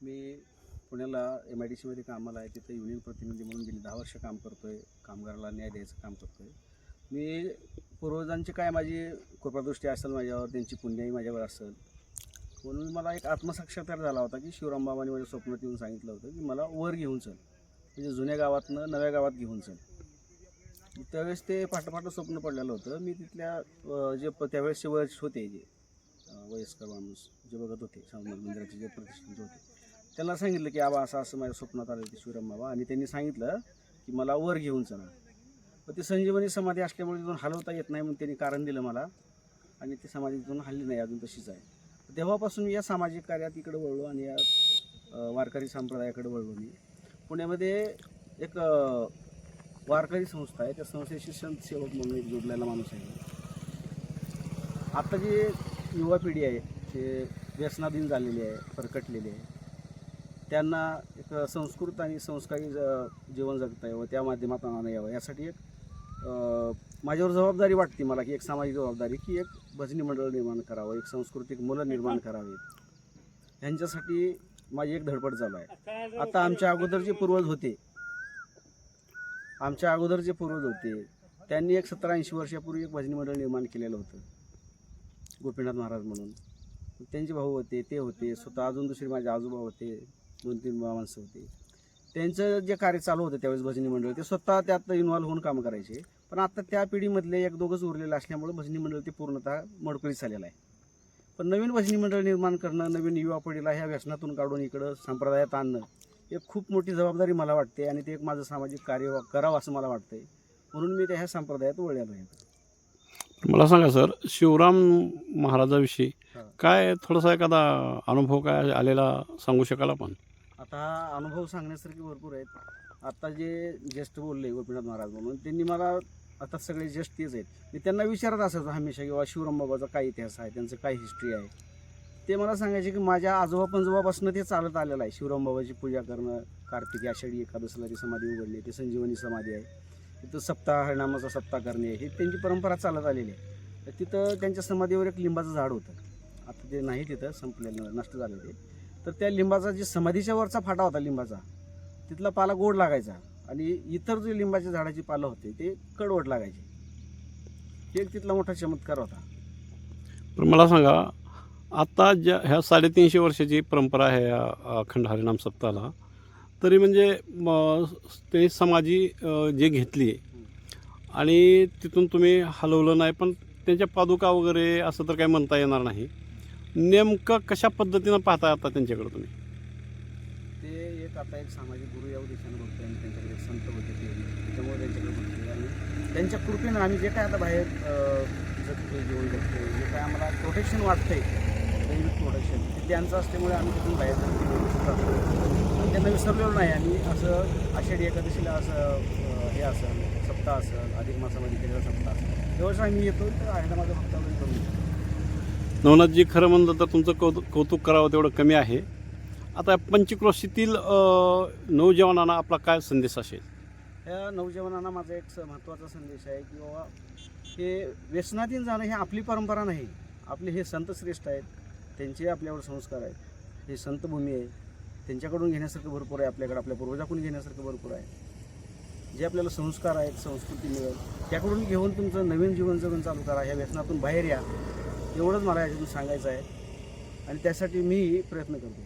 मी पुण्याला MIDCमध्ये कामाला आहे. तिथं युनियन प्रतिनिधी म्हणून गेली 10 वर्ष काम करतो आहे. कामगाराला न्याय द्यायचं काम करतो आहे. मी पूर्वजांची काय माझी कृपादृष्टी असेल माझ्यावर, त्यांची पुण्याही माझ्यावर असेल, म्हणून मला एक आत्मसाक्षात्कार झाला होता की शिवराम बाबांनी माझ्या स्वप्नात येऊन सांगितलं होतं की मला वर घेऊन चल, म्हणजे जुन्या गावातनं नव्या गावात घेऊन चल. त्यावेळेस ते पाठोपाठ स्वप्न पडलेलं होतं. मी तिथल्या जे त्यावेळेसचे वयस्क होते, जे वयस्कर माणूस जे बघत होते स्वामी मंदिराचे जे प्रतिष्ठित होते, त्यांना सांगितलं की आबा असं असं माझ्या स्वप्नात आलं होते शिवराम बाबा, आणि त्यांनी सांगितलं की मला वर घेऊन चला. पण ती संजीवनी समाधी असल्यामुळे तिथून हलवता येत नाही म्हणून त्यांनी कारण दिलं मला, आणि ती समाधी तिथून हलली नाही, अजून तशीच आहे. तेव्हापासून मी या सामाजिक कार्यात इकडे वळलो आणि या वारकरी संप्रदायाकडे वळलो. मी पुण्यामध्ये एक वारकरी संस्था आहे, त्या संस्थेशी संत सेवक म्हणून एक जोडलेला माणूस आहे. आता जी युवा पिढी आहे ते व्यसनाधीन झालेली आहे, परकटलेली आहे. त्यांना एक संस्कृत आणि संस्कारी जीवन जगता यावं, त्या माध्यमातून आणता यावं, यासाठी एक माझ्यावर जबाबदारी वाटते मला, की एक सामाजिक जबाबदारी, की एक भजनी मंडळ निर्माण करावं, एक सांस्कृतिक मुलं निर्माण करावीत. ह्यांच्यासाठी माझी एक धडपड चालू आहे. आता आमच्या अगोदर जे पूर्वज होते त्यांनी एक 70-80 वर्षापूर्वी एक भजनी मंडळ निर्माण केलेलं होतं, गोपीनाथ महाराज म्हणून. त्यांचे भाऊ होते, ते होते, स्वतः अजून दुसरे माझे आजोबा होते, 2-3 माणसं होते. त्यांचं जे कार्य चालू होतं त्यावेळेस भजनी मंडळ, ते स्वतः त्यात इन्व्हॉल्व होऊन काम करायचे. पण आता त्या पिढीमधले 1-2च उरलेले असल्यामुळे भजनी मंडळ ते पूर्णतः मोडकळीस झालेलं आहे. पण नवीन भजनी मंडळ निर्माण करणं, नवीन युवा पिढीला ह्या व्यसनातून काढून इकडं संप्रदायात आणणं, एक खूप मोठी जबाबदारी मला वाटते, आणि ते एक माझं सामाजिक कार्य करावं असं मला वाटतंय. म्हणून मी त्या ह्या संप्रदायात वळलेलो आहे. मला सांगा सर, शिवराम महाराजाविषयी काय थोडासा एखादा अनुभव काय आलेला सांगू शकाल आपण? आता हा अनुभव सांगण्यासारखे भरपूर आहेत. आता जे ज्येष्ठ बोलले गोपीनाथ महाराज म्हणून, त्यांनी मला, आता सगळे ज्येष्ठ तेच आहेत, मी त्यांना विचारत असायचो हमेशा किंवा शिवराम बाबाचा काय इतिहास आहे, त्यांचं काय हिस्ट्री आहे. ते मला सांगायचे की माझ्या आजोबा पणजोबापासून ते चालत आलेलं आहे. शिवराम बाबाची पूजा करणं, कार्तिकी आषाढी एकादशीला ती समाधी उघडली, ती संजीवनी समाधी आहे. तिथं सप्ताह, हरिनामाचा सप्ताह करणे, ही त्यांची परंपरा चालत आलेली आहे. तिथं त्यांच्या समाधीवर एक लिंबाचं झाड होतं. आता ते नाही, तिथं संपलेलं, नष्ट झालं ते. तर त्या लिंबाचा जे समाधीच्या वरचा फाटा होता लिंबाचा, तिथला पाला गोड लागायचा, आणि इतर जे लिंबाच्या झाडाची पालं होते ते कडवट लागायचे. हे एक तिथला मोठा चमत्कार होता. पण मला सांगा, आता ज्या ह्या 350 वर्षाची परंपरा आहे या अखंड हरिनाम सप्ताहाला, तरी म्हणजे ते समाधी जे घेतली आणि तिथून तुम्ही हलवलं नाही, पण त्यांच्या पादुका वगैरे असं तर काही म्हणता येणार नाही. नेमकं कशा पद्धतीनं पाहताय आता त्यांच्याकडे तुम्ही? ते एक आता एक सामाजिक गुरु या उद्देशाने बघतोय, आणि त्यांच्याकडे संत होते ते, त्याच्यामुळे त्यांच्याकडे बघतोय. आणि त्यांच्या कृपेनं आम्ही जे काय आता बाहेर जगतोय, जीवन जगतोय, जे काय आम्हाला प्रोटेक्शन वाटतंय, दैविक प्रोटेक्शन, ते त्यांचं असल्यामुळे आम्ही तिथून बाहेर जगतो आणि त्यांना विसरलेलो नाही. आणि असं आषाढी एकादशीला असं हे असेल, सप्ताह असेल, अधिक मासामध्ये केलेला सप्ताह असेल, तेव्हाच आम्ही येतो, तर आहे माझं भक्त वगैरे करून. नवनाथजी, खरं म्हणलं तर तुमचं कौतुक करावं तेवढं कमी आहे. आता पंचक्रोशीतील नौजवानांना आपला काय संदेश असेल? ह्या नौजवानांना माझा एक महत्त्वाचा संदेश आहे की बाबा, हे व्यसनाधीन जाणं ही आपली परंपरा नाही. आपले हे संत श्रेष्ठ आहेत, त्यांचे आपल्यावर संस्कार आहेत, हे संतभूमी आहे, त्यांच्याकडून घेण्यासारखं भरपूर आहे आपल्याकडे, आपल्या पूर्वजाकडून घेण्यासारखं भरपूर आहे. जे आपल्याला संस्कार आहेत, संस्कृती मिळेल, त्याकडून घेऊन तुमचं नवीन जीवन जगून चालू करा, ह्या व्यसनातून बाहेर या, एवढंच मला याच्यातून सांगायचं आहे, आणि त्यासाठी मी प्रयत्न करतो.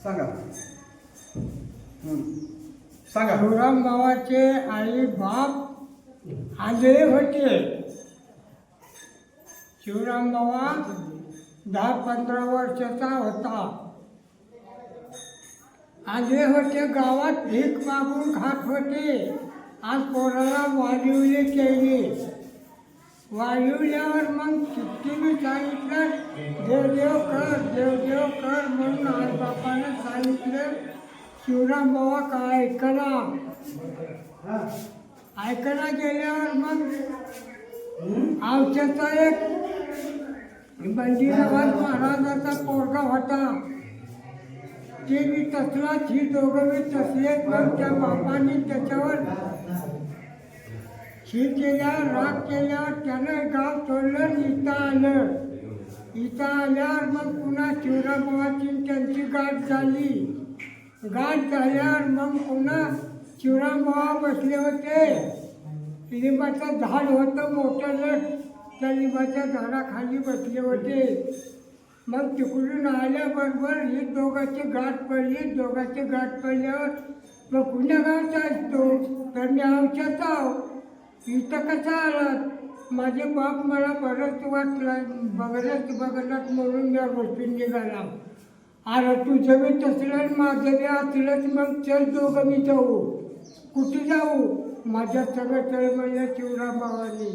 सांगा. शिवराम बाबाचे आई बाप आंधळे होते. शिवराम बाबा 10-15 वर्षाचा होता. आंधळे होते, गावात भीक मागून खात होते. आज पोराला वाढवले केले. वाढवल्यावर मग चिठ्ठीने सांगितलं देवदेव कर म्हणून आई बापाने सांगितलं. शिवराम बाबा काय ऐकला गेल्यावर मग आमच्याचा एक बंडीरावात महाराजाचा पोरगा होता. ते मी तसलाच, ही दोघं मी तसलेच. मग त्या बापाने त्याच्यावर शी केल्यावर, राग केल्यावर त्यानं गाव सोडलं. इथं आल्यावर मग पुन्हा शिवराम बाबाची त्यांची गाठ झाली. गाठ झाल्यावर मग पुन्हा शिवराम बाबा बसले होते. लिंबाचं झाड होतं मोठं, त्या लिंबाच्या झाडाखाली बसले होते. मग तिकडून आल्याबरोबर ही दोघांची गाठ पडली. दोघांची गाठ पडल्यावर मग पुण्या गावचा असतो, तर मी आमच्याचा इथं कसा आलात? माझे बाप मला बरंच वाटलं, बघत म्हणून या गोष्टी निघाला. अरे तुझं मी तसलं माझं बी असलंच. मग चल दोघं मी जाऊ. कुठे जाऊ? माझ्या सगळं चल म्हणलं शिवराम बाबांनी.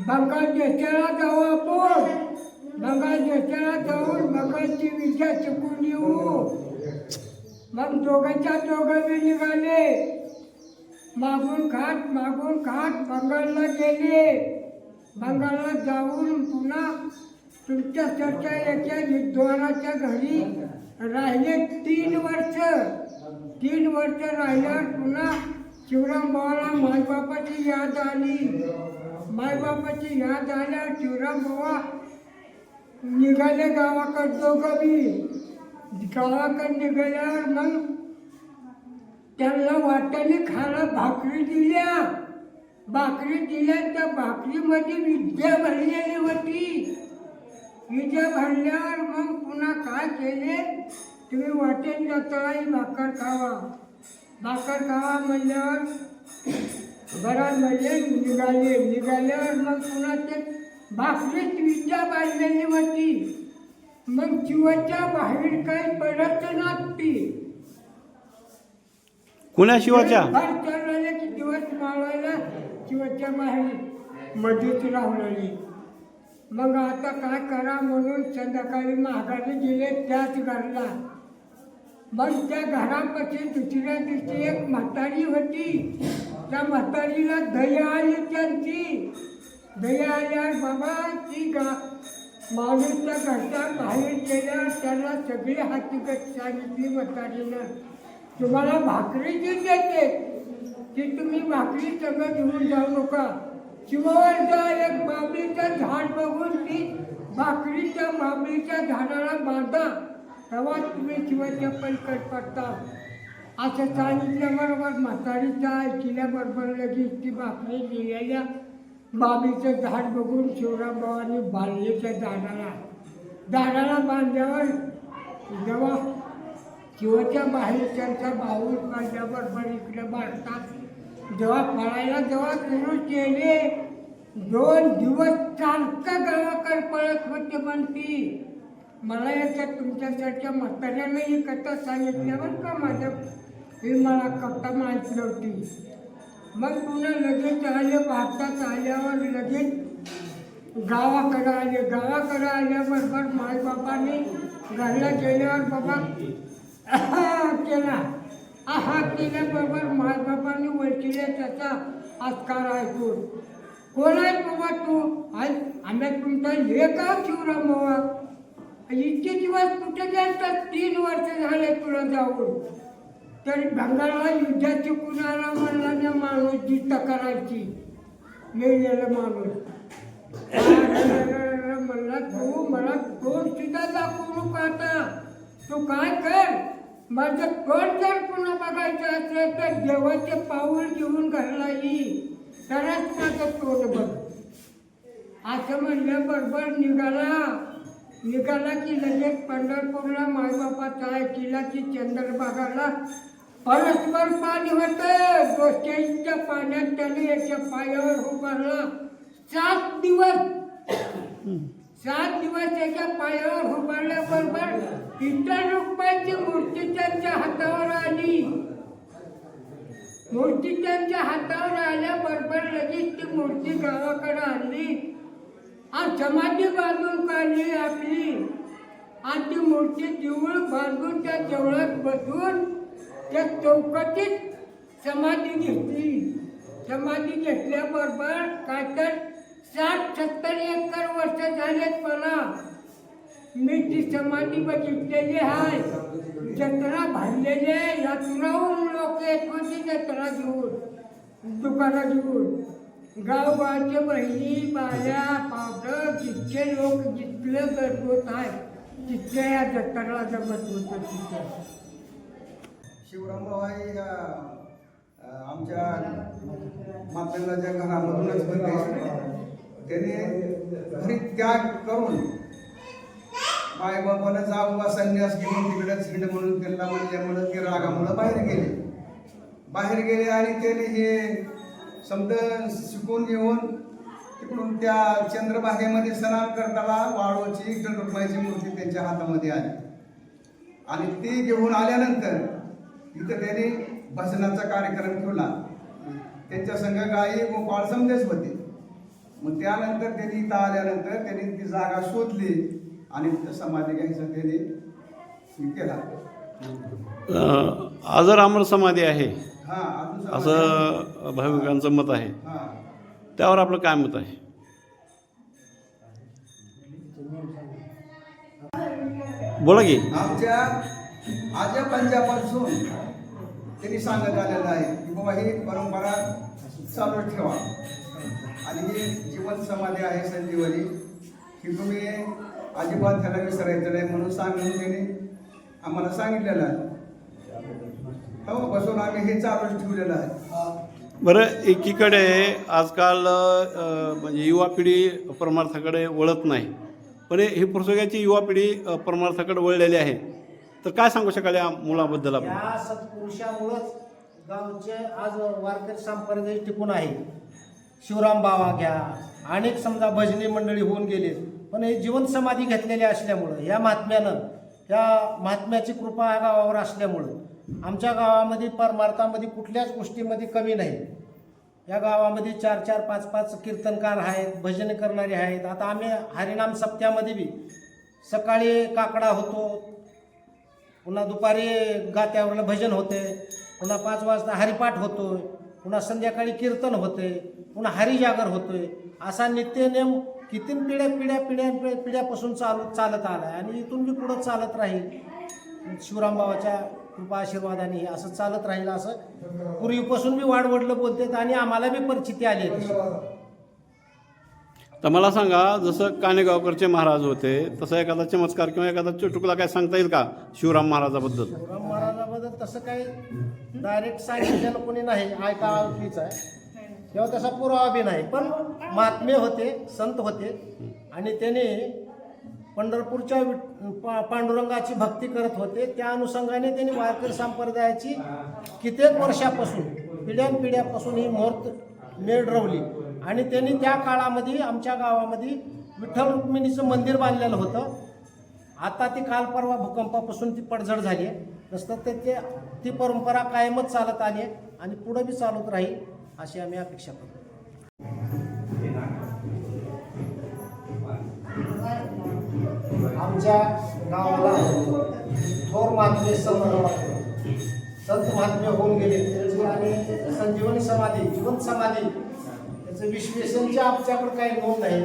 बंगाल देशाला जाऊ आपण. बंगाल देशाला जाऊन बंगालची विद्या शिकून येऊ. मग दोघं मी निघाले. मागून खात बंगालला गेले. बंगालला जाऊन पुन्हा तुमच्या चर्चा याच्या विद्वानाच्या घरी राहिले 3 वर्ष. 3 वर्ष राहिल्यावर पुन्हा शिवराम बाबाला मायबापाची याद आली. मायबापाची याद आल्यावर शिवराम बाबा निघाले गावाकडं. दोघं बी गावाकडं निघाल्यावर मग त्यांना वाट्याने खायला भाकरी दिल्या. त्या भाकरीमध्ये विद्या भरलेली होती. विद्या भरल्यावर मग पुन्हा काय केले, तुम्ही वाटेन जाता भाकर खावा म्हणल्यावर बराच म्हणजे निघाल्यावर मग पुन्हा ते भाकरीत विद्या बांधलेली होती. मग शिवाच्या बाहेर काही पडत नसती. कुण्या शिवाच्या? चालले की दिवस माळवायला शिवाच्या बाहेर मध्येच राहलेली. मग आता काय करा म्हणून संध्याकाळी माघारी गेले त्याच घरला. मग त्या घरापाशी दुसऱ्या दिवशी एक म्हातारी होती. त्या म्हातारीला दया आली त्यांची. दया आल्यावर बाबा ती माणूसच्या घरच्या बाहेर गेल्यावर त्याला सगळी हकीकत सांगितली म्हातारीनं. तुम्हाला भाकरी जी देते ती तुम्ही भाकरी सगळं घेऊन जाऊ नका. शिवावरचा एक बाबळीचं झाड बघून ती भाकरीच्या बाबळीच्या झाडाला बांधा, तेव्हा तुम्ही शिवाच्या पलीकडे पडता. असं सांगितल्याबरोबर म्हातारीच्या ऐकल्याबरोबर लगेच ती भाकरी दिलेल्या बाबीचं झाड बघून शिवराम भावांनी बांधलेच्या झाडाला बांधल्यावर जेव्हा शिवाच्या बाहेर त्यांचा बाहुल काढल्याबरोबर इकडे बांधतात. जेव्हा पळायला जेव्हा सुरू केले 2 दिवस सारखं गावाकडे पळत होते म्हणती. मला याच्या तुमच्यासारख्या म्हाताऱ्यानं ही कथा सांगितल्यावर का माझ्या ही मला कथा माहीत नव्हती. मग पुन्हा लगेच आले, भारतात आल्यावर लगेच गावाकडं आल्याबरोबर मायबापाने घरला गेल्यावर बाबा केल्याबरोबर मायबापाने वळखीला त्याचा आस्कार ऐकून, कोण आहे बाबा तू? आम्ही तुमचा लेख आहोत शिवराम बाबा. इतके दिवस कुठे गेलतात? 3 वर्ष झाले तुला जाऊन. तरी बंगालला युद्धाची कुणाला म्हणला ना माणूस जिद्द करायची मेलेला माणूस. म्हणला तू मला तोंड सुद्धा दाखवू नको आता. तू काय कर, माझं तोंड जर पुन्हा बघायचं असेल तर देवाचे पाऊल घेऊन घरला ये, तरच माझं तोंड बघ. असं म्हणल्याबरोबर निघाला की लगेच पंढरपूरला मायबापाचा ऐकिला की चंद्रभागाला परस्पर पाणी होतं. दोस्त्यांच्या पाण्यात त्याने याच्या पायावर उभारला. 7 दिवस याच्या पायावर उभारल्याबरोबर इतर रुपयाची मूर्ती त्यांच्या हातावर आली. मूर्ती त्यांच्या हातावर आल्याबरोबर लगेच ती मूर्ती गावाकडे आणली आणि समाधी बांधून काढली आपली. आणि ती मूर्ती देऊळ बांधून त्या देवळात बसून त्या चौकटीत समाधी घेतली. समाधी घेतल्याबरोबर काय तर 60-70 एकर वर्ष झालेत मला. मी ती समाधी बघितलेली आहे. जत्रा भरलेली आहे. यातून लोक येत होती जत्रा घेऊन, दुकानं घेऊन. गावगावचे बहिणी बाया पावडर जितके लोक जितकं गरजूत आहे तितक्या या जत्रेला जमत होतं. तिथे शिवरामभाऊ हे आमच्या मातेच्या घरामधूनच होते. त्याने घरी त्याग करून मायबापानं जाऊ संन्यास घेऊन तिकडेच हिंड म्हणून त्यांना म्हणल्यामुळं ते रागामुळं बाहेर गेले आणि त्याने हे समज शिकून येऊन तिकडून त्या चंद्रभागेमध्ये स्नान करताना वाळूची रुक्माईची मूर्ती त्यांच्या हातामध्ये आली. आणि ती घेऊन आल्यानंतर इथं त्यांनी भजनाचा कार्यक्रम ठेवला. त्यांच्या संघ गायी गोपाळ समजेच होते. मग त्यानंतर त्यांनी इथं आल्यानंतर त्यांनी ती जागा शोधली आणि समाधी घ्यायचं त्यांनी केला. आजर अमर समाधी आहे हा असं भाविकांचं मत आहे. हा त्यावर आपलं काय मत आहे? बोला की. आमच्या आजच्या पंजापासून त्यांनी सांगत आलेलं आहे की बाबा ही परंपरा चालू ठेवा आणि ही जीवन समाधी आहे संजीवनी की तुम्ही अजिबात त्याला विसरायचं नाही म्हणून सांगून त्यांनी आम्हाला सांगितलेलं आहे. बसून आम्ही हे चालूच ठेवलेलं आहे. बरं, एकीकडे आजकाल म्हणजे युवा पिढी परमार्थाकडे वळत नाही, पण ही पुस्तकाची युवा पिढी परमार्थाकडे वळलेली आहे. तर काय सांगू शकाल या मुलाबद्दल आपण? या सत्पुरुषामुळंच गावचे आज वारकरी संप्रदाय टिकून आहे. शिवराम बावा घ्या, अनेक समजा भजनी मंडळी होऊन गेले, पण हे जीवन समाधी घेतलेली असल्यामुळं या महात्म्याची कृपा या गावावर असल्यामुळं आमच्या गावामध्ये परमार्थामध्ये कुठल्याच गोष्टीमध्ये कमी नाही. या गावामध्ये 4-4, 5-5 कीर्तनकार आहेत, भजन करणारे आहेत. आता आम्ही हरिनाम सप्त्यामध्ये बी सकाळी काकडा होतो, पुन्हा दुपारी गात्यावरलं भजन होते, पुन्हा 5 वाजता हरिपाठ होतोय, पुन्हा संध्याकाळी कीर्तन होते, पुन्हा हरिजागर होतोय. असा नित्यनेम किती पिढ्यापासून चालत आला आणि इथून बी पुढं चालत राहील. शिवरामबाबाच्या कृपा आशीर्वादाने असं चालत राहील असं पूर्वीपासून मी वाडवडलं बोलते आणि आम्हाला बी परिचिती आली आहे तशी. तर मला सांगा, जसं कानेगावकरचे महाराज होते तसं एखादा चमत्कार किंवा एखादा चुटकुला काय सांगता येईल का शिवराम महाराजाबद्दल? शिवराम महाराजाबद्दल तसं काही डायरेक्ट सांगितलेलं कोणी नाही, ऐकावीच आहे किंवा तसा पुरावा बी नाही. पण महात्मे होते, संत होते आणि त्याने पंढरपूरच्या पांडुरंगाची भक्ती करत होते. त्या अनुषंगाने त्यांनी वारकरी संप्रदायाची कित्येक वर्षापासून पिढ्यानपिढ्यापासून ही मूर्त मेढरवली आणि त्यांनी त्या काळामध्ये आमच्या गावामध्ये विठ्ठल रुक्मिणीचं मंदिर बांधलेलं होतं. आता ती काल परवा भूकंपापासून ती पडझड झाली आहे. नसतं तर ती परंपरा कायमच चालत आली आहे आणि पुढे बी चालत राहील अशी आम्ही अपेक्षा करतो. आमच्या गावाला थोर महात्मे संत महात्मे होऊन गेले त्याचे आणि संजीवनी समाधी, जिवंत समाधी त्याचं विश्लेषणचे आमच्याकडे काही नोंद नाही.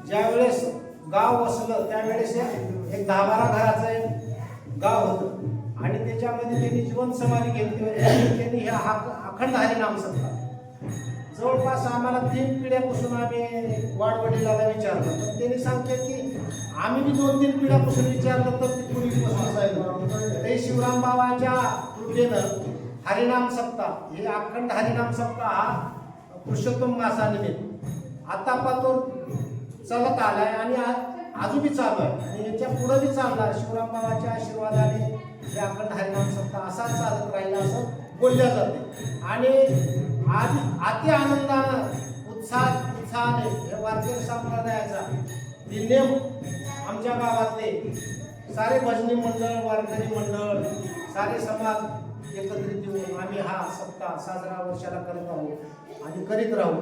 ज्यावेळेस गाव वसलं त्यावेळेस एक 10-12 घराचं एक गाव होतं आणि त्याच्यामध्ये त्यांनी जिवंत समाधी घेतली होती. त्यांनी हे अखंड हरिनाम सप्ताह जवळपास आम्हाला 3 पिढ्यापासून आम्ही वाडवडीला विचारलं, पण त्यांनी सांगते की आम्ही बी 2-3 पिढ्यापासून विचारलं तर ती पूर्वीपासून जाईल. ते शिवराम बाबाच्या कृपेनं हरिनाम सप्ताह हे अखंड हरिनाम सप्ताह हा पुरुषोत्तम मासानिमित्त आतापासून चालत आलाय आणि अजून बी चालू आहे आणि याच्या पुढे बी चालणार. शिवराम बाबाच्या आशीर्वादाने हे अखंड हरिनाम सप्ताह असाच चालत राहिला असं बोलल्या जाते. आणि आज अति आनंदानं उत्साहाने हे वारकरी संप्रदायाचा नेम आमच्या गावातले सारे भजनी मंडळ, वारकरी मंडळ, सारे समाज एकत्रित येऊन आम्ही हा सप्ताह साजरा वर्षाला करत आहोत आणि करीत राहू.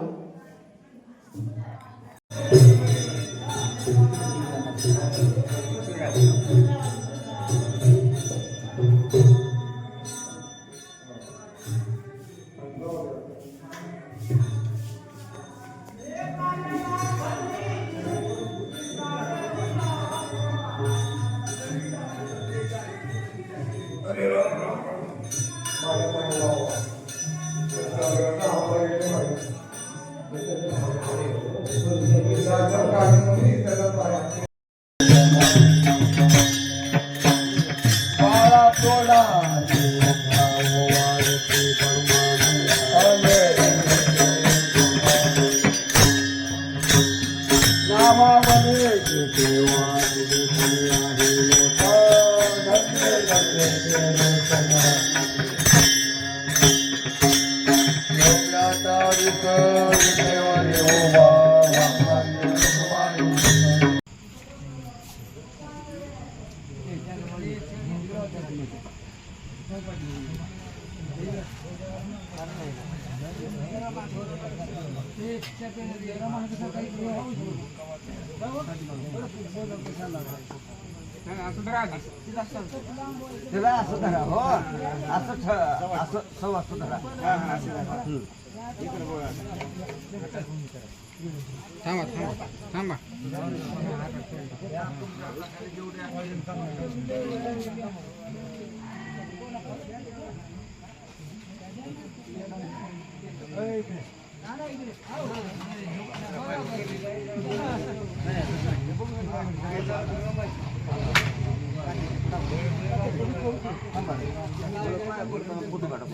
थांबा फोटो काढा.